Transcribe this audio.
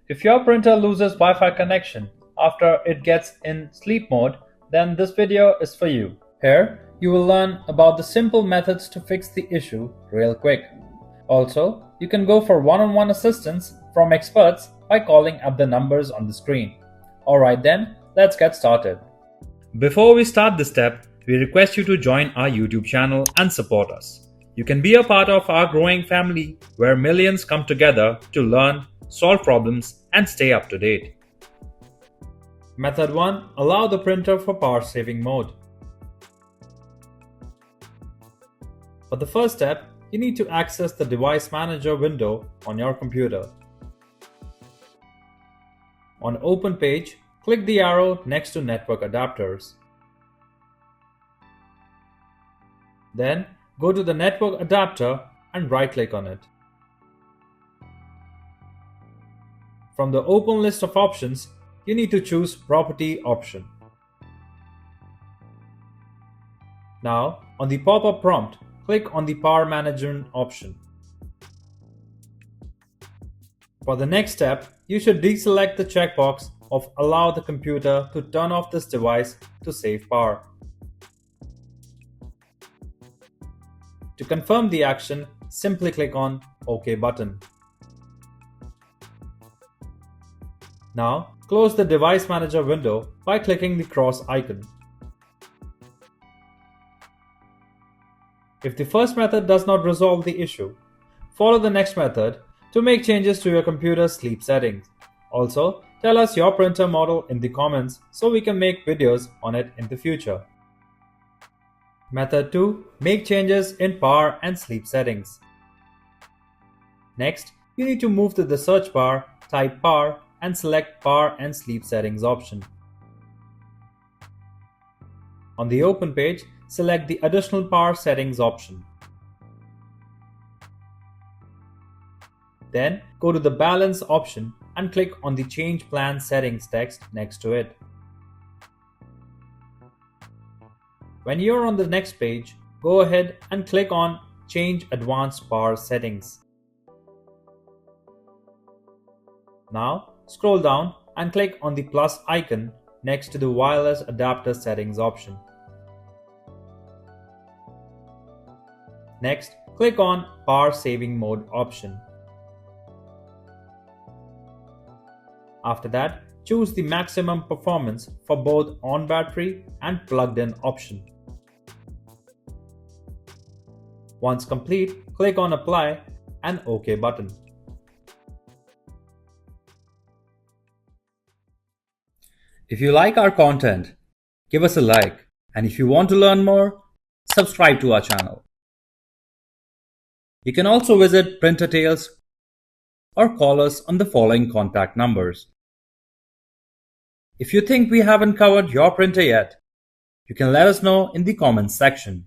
If your printer loses Wi-Fi connection after it gets in sleep mode, then this video is for you. Here, you will learn about the simple methods to fix the issue real quick. Also, you can go for one-on-one assistance from experts by calling up the numbers on the screen. Alright then, let's get started. Before we start this step, we request you to join our YouTube channel and support us. You can be a part of our growing family where millions come together to learn, solve problems, and stay up to date. Method 1. Allow the printer for power saving mode. For the first step, you need to access the Device Manager window on your computer. On Open page, click the arrow next to Network Adapters. Then, go to the network adapter and right-click on it. From the open list of options, you need to choose Property option. Now, on the pop-up prompt, click on the Power Management option. For the next step, you should deselect the checkbox of Allow the computer to turn off this device to save power. To confirm the action, simply click on OK button. Now, close the Device Manager window by clicking the cross icon. If the first method does not resolve the issue, follow the next method to make changes to your computer's sleep settings. Also, tell us your printer model in the comments so we can make videos on it in the future. Method 2. Make changes in power and sleep settings. Next, you need to move to the search bar, type power, and select Power and Sleep Settings option. On the Open page, select the Additional Power Settings option. Then, go to the Balance option and click on the Change Plan Settings text next to it. When you're on the next page, go ahead and click on Change Advanced Power Settings. Now, scroll down and click on the plus icon next to the Wireless Adapter Settings option. Next, click on Power Saving Mode option. After that, choose the maximum performance for both on battery and plugged in option. Once complete, click on Apply and OK button. If you like our content, give us a like, and if you want to learn more, subscribe to our channel. You can also visit Printer Tales or call us on the following contact numbers. If you think we haven't covered your printer yet, you can let us know in the comments section.